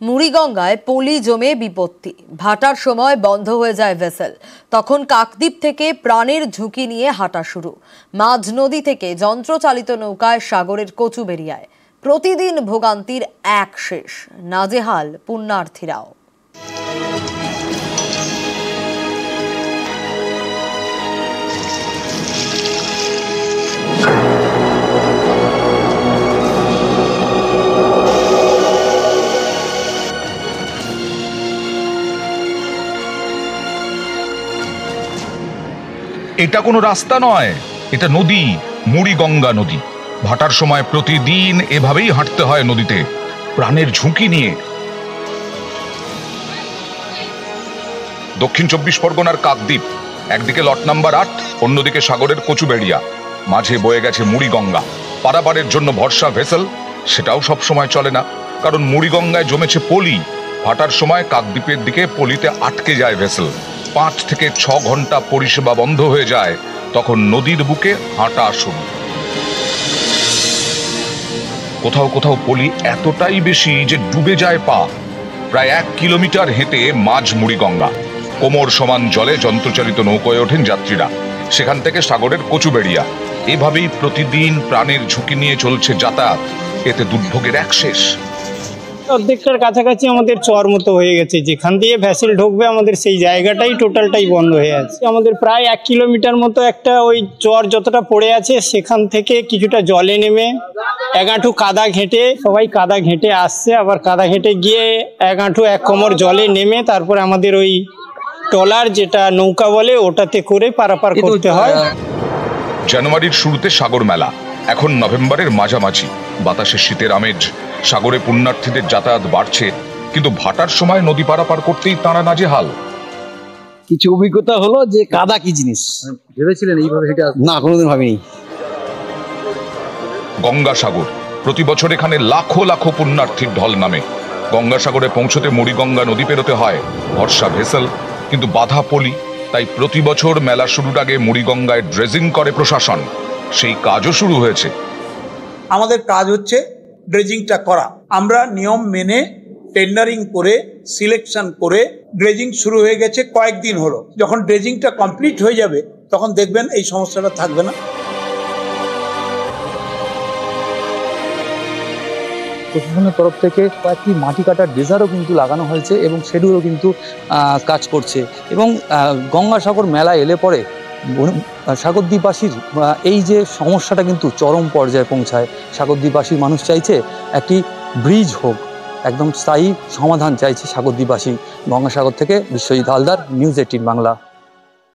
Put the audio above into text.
মুড়িগঙ্গায় পলি জমে বিপত্তি, ভাটার সময় বন্ধ হয়ে যায় ভেসেল। তখন কাকদ্বীপ থেকে প্রাণের ঝুঁকি নিয়ে হাঁটা শুরু। মাঝ নদী থেকে যন্ত্রচালিত নৌকায় সাগরের কচুবেড়িয়ায় প্রতিদিন ভোগান্তির এক শেষ, নাজেহাল পুণ্যার্থীরাও। এটা কোনো রাস্তা নয়, এটা নদী, মুড়িগঙ্গা নদী। ভাটার সময় প্রতিদিন এভাবেই হাঁটতে হয় নদীতে, প্রাণের ঝুঁকি নিয়ে। দক্ষিণ 24 পরগনার কাকদ্বীপ, একদিকে লট নাম্বার 8, অন্যদিকে সাগরের কচুবেড়িয়া, মাঝে বয়ে গেছে মুড়িগঙ্গা। পারাপারের জন্য ভরসা ভেসেল, সেটাও সব সময় চলে না, কারণ মুড়িগঙ্গায় জমেছে পলি। ভাটার সময় কাকদ্বীপের দিকে পলিতে আটকে যায় ভেসেল। 5 থেকে 6 ঘন্টা পরিষেবা বন্ধ হয়ে যায়। তখন নদীর বুকে হাঁটা শুরু। কোথাও কোথাও পলি এতটাই বেশি যে ডুবে যায় পা। প্রায় 1 কিলোমিটার হেঁটে মাঝ মুড়িগঙ্গা, কোমর সমান জলে যন্ত্রচালিত নৌকায় ওঠেন যাত্রীরা। সেখান থেকে সাগরের কচুবেড়িয়া। এভাবেই প্রতিদিন প্রাণের ঝুঁকি নিয়ে চলছে যাতায়াত। এতে দুর্ভোগের এক শেষ। অর্ধেকটার কাছাকাছি আমাদের চর মতো হয়ে গেছে, যেখান দিয়ে ভ্যাসেল ঢুকবে আমাদের সেই জায়গাটাই টোটালটাই বন্ধ হয়ে আছে। আমাদের প্রায় 1 কিলোমিটার মতো একটা ওই চর যতটা পড়ে আছে সেখান থেকে কিছুটা জলে নেমে 1 হাঁটু কাদা ঘেঁটে, সবাই কাদা ঘেঁটে আসছে, আবার কাদা ঘেঁটে গিয়ে 1 হাঁটু 1 কোমর জলে নেমে তারপরে আমাদের ওই ট্রলার যেটা নৌকা বলে ওটাতে করে পারাপার করতে হয়। জানুয়ারির শুরুতে সাগর মেলা, এখন নভেম্বরের মাঝামাঝি। বাতাসে শীতের আমেজ, সাগরে পুণ্যার্থীদের যাতায়াত বাড়ছে, কিন্তু ভাটার সময় নদী পারাপার করতেই তাঁরা নাজেহাল। কিছু অভিজ্ঞতা হলো যে কাদা কি জিনিস, ভেবেছিলেন এইভাবে হেঁটে? না, কোনোদিন ভাবিনি। গঙ্গাসাগর, প্রতি বছর এখানে লাখো লাখো পুণ্যার্থীর ঢল নামে। গঙ্গাসাগরে পৌঁছতে মুড়িগঙ্গা নদী পেরোতে হয়, ভরসা ভেসেল, কিন্তু বাধা পলি। তাই প্রতি বছর মেলা শুরুর আগে মুড়িগঙ্গায় ড্রেজিং করে প্রশাসন। সেই কাজও শুরু হয়েছে। আমাদের কাজ হচ্ছে ড্রেজিংটা করা। আমরা নিয়ম মেনে টেন্ডারিং করে সিলেকশন করে ড্রেজিং শুরু হয়ে গেছে, কয়েকদিন হলো। যখন ড্রেজিংটা কমপ্লিট হয়ে যাবে তখন দেখবেন এই সমস্যাটা থাকবে না। প্রশাসনের তরফ থেকে কয়েকটি মাটি কাটার ড্রেজারও কিন্তু লাগানো হয়েছে এবং সেগুলো কিন্তু কাজ করছে। এবং গঙ্গাসাগর মেলা এলে পরে সাগরদ্বীপবাসীর এই যে সমস্যাটা কিন্তু চরম পর্যায়ে পৌঁছায়। সাগরদ্বীপবাসীর মানুষ চাইছে একটি ব্রিজ হোক, একদম স্থায়ী সমাধান চাইছে সাগরদ্বীপবাসী। গঙ্গাসাগর থেকে বিশ্বজিৎ হালদার, নিউজ 18 বাংলা।